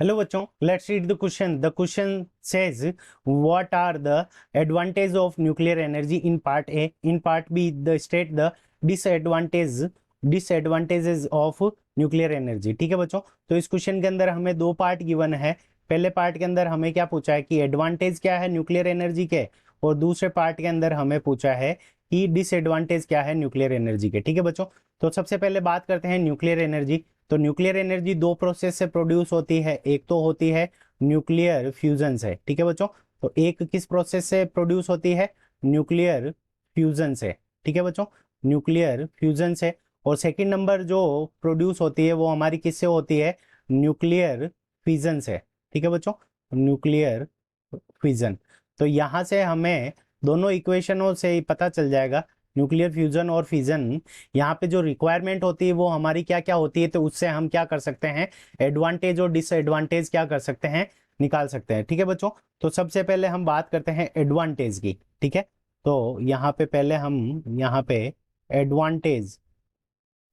Hello बच्चों, let's read the question. The question says, what are the advantages of nuclear energy in part A? In part B, the state the disadvantages of nuclear energy. ठीक है बच्चों, तो इस question के अंदर हमें दो पार्ट गिवन है। पहले पार्ट के अंदर हमें क्या पूछा है कि एडवांटेज क्या है न्यूक्लियर एनर्जी के, और दूसरे पार्ट के अंदर हमें पूछा है कि डिसएडवांटेज क्या है न्यूक्लियर एनर्जी के। ठीक है बच्चों, तो सबसे पहले बात करते हैं न्यूक्लियर एनर्जी। तो न्यूक्लियर एनर्जी दो प्रोसेस से प्रोड्यूस होती है। एक तो होती है न्यूक्लियर फ्यूजन से। ठीक है बच्चों, तो एक किस प्रोसेस से प्रोड्यूस होती है? न्यूक्लियर फ्यूजन से। ठीक है बच्चों, न्यूक्लियर फ्यूजन से। और सेकंड नंबर जो प्रोड्यूस होती है वो हमारी किससे होती है? न्यूक्लियर फिजन से। ठीक है बच्चों, न्यूक्लियर फिजन। तो यहां से हमें दोनों इक्वेशनों से ही पता चल जाएगा न्यूक्लियर फ्यूजन और फिजन, यहाँ पे जो रिक्वायरमेंट होती है वो हमारी क्या क्या होती है, तो उससे हम क्या कर सकते हैं? एडवांटेज और डिसएडवांटेज क्या कर सकते हैं? निकाल सकते हैं। ठीक है बच्चों, तो सबसे पहले हम बात करते हैं एडवांटेज की। ठीक है, तो यहाँ पे पहले हम यहाँ पे एडवांटेज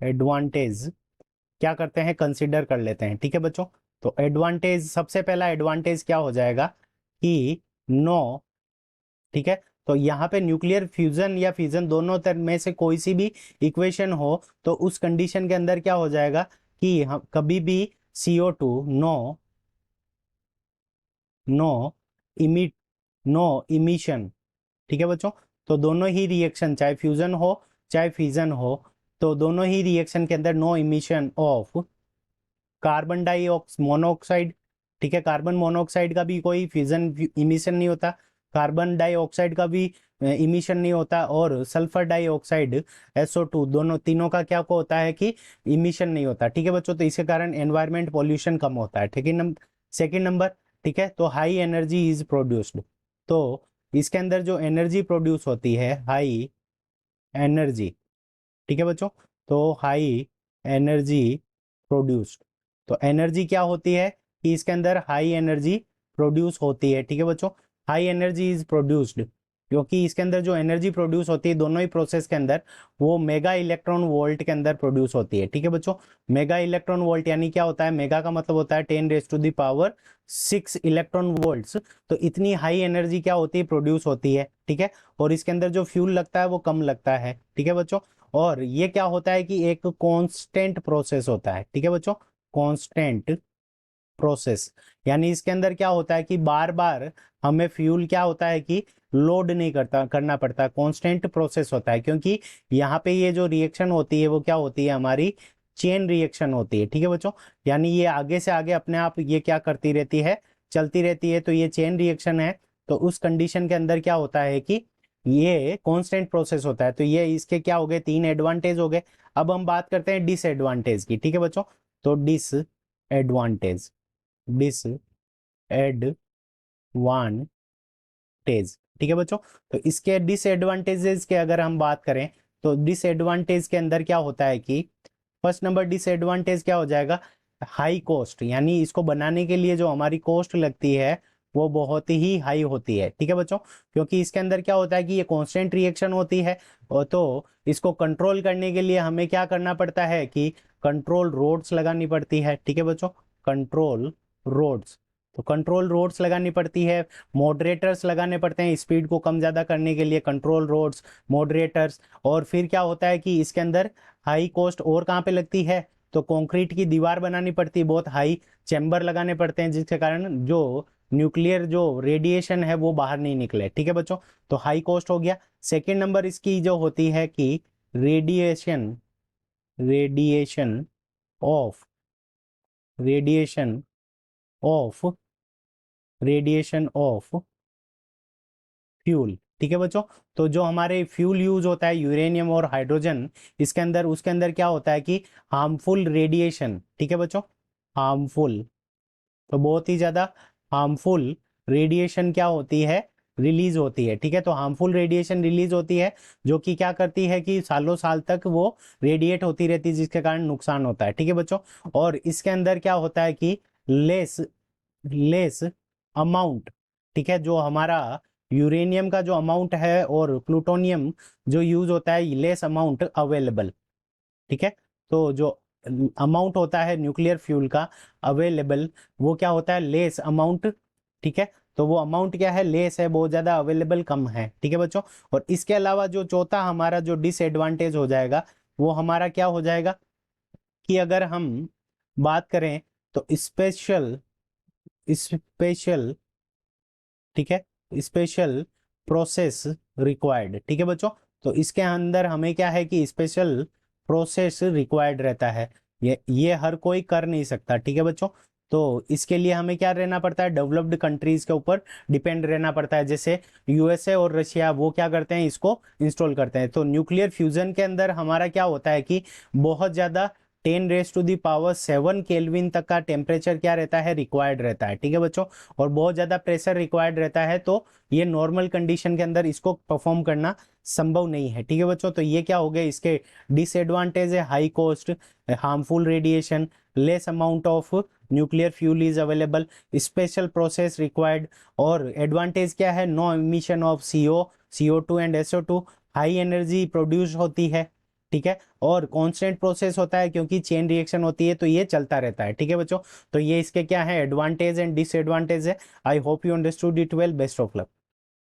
एडवांटेज क्या करते हैं? कंसिडर कर लेते हैं। ठीक है बच्चों, तो एडवांटेज, सबसे पहला एडवांटेज क्या हो जाएगा कि नो। ठीक है, तो यहाँ पे न्यूक्लियर फ्यूजन या फिजन दोनों में से कोई सी भी इक्वेशन हो तो उस कंडीशन के अंदर क्या हो जाएगा कि हम कभी भी CO2 no no emit no emission. ठीक है बच्चों, तो दोनों ही रिएक्शन चाहे फ्यूजन हो चाहे फिजन हो, तो दोनों ही रिएक्शन के अंदर no emission of carbon monoxide. ठीक है, कार्बन मोनोऑक्साइड का भी कोई फ्यूजन इमिशन नहीं होता, कार्बन डाइऑक्साइड का भी इमिशन नहीं होता, और सल्फर डाइऑक्साइड SO2 दोनों तीनों का क्या को होता है कि इमिशन नहीं होता। ठीक है बच्चों, तो इसके कारण एनवायरमेंट पॉल्यूशन कम होता है। ठीक है, सेकेंड नंबर। ठीक है, तो हाई एनर्जी इज प्रोड्यूस्ड। तो इसके अंदर जो एनर्जी प्रोड्यूस होती है हाई एनर्जी। ठीक है बच्चों, तो हाई एनर्जी प्रोड्यूस्ड। तो एनर्जी क्या होती है कि इसके अंदर हाई एनर्जी प्रोड्यूस होती है। ठीक है बच्चों, हाई एनर्जी इज प्रोड्यूस्ड, क्योंकि इसके अंदर जो एनर्जी प्रोड्यूस होती है दोनों ही प्रोसेस के अंदर वो मेगा इलेक्ट्रॉन वोल्ट के अंदर प्रोड्यूस होती है। ठीक है बच्चों, मेगा इलेक्ट्रॉन वोल्ट यानी क्या होता है? मेगा का मतलब होता है 10⁻⁶ इलेक्ट्रॉन वोल्ट्स। तो इतनी हाई एनर्जी क्या होती है? प्रोड्यूस होती है। ठीक है, और इसके अंदर जो फ्यूल लगता है वो कम लगता है। ठीक है बच्चों, और ये क्या होता है कि एक कांस्टेंट प्रोसेस होता है। ठीक है बच्चों, कांस्टेंट प्रोसेस, यानी इसके अंदर क्या होता है कि बार बार हमें फ्यूल क्या होता है कि लोड नहीं करना पड़ता, कांस्टेंट प्रोसेस होता है, क्योंकि यहाँ पे ये जो रिएक्शन होती है वो क्या होती है? हमारी चेन रिएक्शन होती है। ठीक है बच्चों, यानी ये आगे से आगे अपने आप ये क्या करती रहती है? चलती रहती है, तो ये चेन रिएक्शन है। तो उस कंडीशन के अंदर क्या होता है कि ये कांस्टेंट प्रोसेस होता है। तो ये इसके क्या हो गए? 3 एडवांटेज हो गए। अब हम बात करते हैं डिसएडवांटेज की। ठीक है बच्चों, तो डिसएडवांटेज डिसएडवांटेज। ठीक है बच्चों, तो इसके डिसएडवांटेजेस के अगर हम बात करें तो डिसएडवांटेज के अंदर क्या होता है कि फर्स्ट नंबर डिसएडवांटेज क्या हो जाएगा? हाई कॉस्ट, यानी इसको बनाने के लिए जो हमारी कॉस्ट लगती है वो बहुत ही हाई होती है। ठीक है बच्चों, क्योंकि इसके अंदर क्या होता है कि ये कांस्टेंट रिएक्शन होती है, और तो इसको कंट्रोल करने के लिए हमें क्या करना पड़ता है कि कंट्रोल रोड्स लगानी पड़ती है। ठीक है बच्चों, कंट्रोल रोड्स, तो कंट्रोल रोड्स लगानी पड़ती है, मॉडरेटर्स लगाने पड़ते हैं स्पीड को कम ज़्यादा करने के लिए, कंट्रोल रोड्स, मॉडरेटर्स। और फिर क्या होता है कि इसके अंदर हाई कॉस्ट और कहाँ पे लगती है? तो कंक्रीट की दीवार बनानी पड़ती है, बहुत हाई चैम्बर लगाने पड़ते हैं, जिसके कारण जो न्यूक्लियर जो रेडिएशन है वो बाहर नहीं निकले। ठीक है बच्चों, तो हाई कॉस्ट हो गया। सेकेंड नंबर इसकी जो होती है कि radiation radiation of radiation of radiation of fuel. ठीक है बच्चों, तो जो हमारे फ्यूल यूज होता है यूरेनियम और हाइड्रोजन, इसके अंदर उसके अंदर क्या होता है कि हार्मफुल रेडिएशन। ठीक है बच्चों, हार्मफुल, तो बहुत ही ज्यादा हार्मफुल रेडिएशन क्या होती है? रिलीज होती है। ठीक है, तो हार्मफुल रेडिएशन रिलीज होती है जो कि क्या करती है कि सालों साल तक वो रेडिएट होती रहती है, जिसके कारण नुकसान होता है। ठीक है बच्चों, और इसके अंदर क्या होता है कि लेस लेस अमाउंट। ठीक है, जो हमारा यूरेनियम का जो अमाउंट है और प्लूटोनियम जो यूज होता है लेस अमाउंट अवेलेबल। ठीक है, तो जो अमाउंट होता है न्यूक्लियर फ्यूल का अवेलेबल, वो क्या होता है, लेस अमाउंट, ठीक है। तो वो अमाउंट क्या है, लेस है, बहुत ज्यादा अवेलेबल कम है, ठीक है बच्चों। और इसके अलावा जो चौथा हमारा जो डिसएडवांटेज हो जाएगा वो हमारा क्या हो जाएगा कि अगर हम बात करें तो स्पेशल स्पेशल ठीक है, स्पेशल प्रोसेस रिक्वायर्ड, ठीक है बच्चों। तो इसके अंदर हमें क्या है कि स्पेशल प्रोसेस रिक्वायर्ड रहता है, ये हर कोई कर नहीं सकता, ठीक है बच्चों। तो इसके लिए हमें क्या रहना पड़ता है, डेवलप्ड कंट्रीज के ऊपर डिपेंड रहना पड़ता है। जैसे यूएसए और रशिया वो क्या करते हैं, इसको इंस्टॉल करते हैं। तो न्यूक्लियर फ्यूजन के अंदर हमारा क्या होता है कि बहुत ज्यादा 10⁻⁷ केल्विन तक का टेम्परेचर क्या रहता है, रिक्वायर्ड रहता है, ठीक है बच्चों। और बहुत ज्यादा प्रेशर रिक्वायर्ड रहता है, तो ये नॉर्मल कंडीशन के अंदर इसको परफॉर्म करना संभव नहीं है, ठीक है बच्चों। तो ये क्या हो गए इसके डिसएडवांटेज है, high cost, harmful radiation, less amount of nuclear fuel is available, special process required. और एडवांटेज क्या है, no emission of CO2 and SO2, high energy produce होती है, ठीक है। और कांस्टेंट प्रोसेस होता है क्योंकि चेन रिएक्शन होती है, तो ये चलता रहता है, ठीक है बच्चों। तो ये इसके क्या है, एडवांटेज एंड डिसएडवांटेज है। I hope you understood it well, best of luck.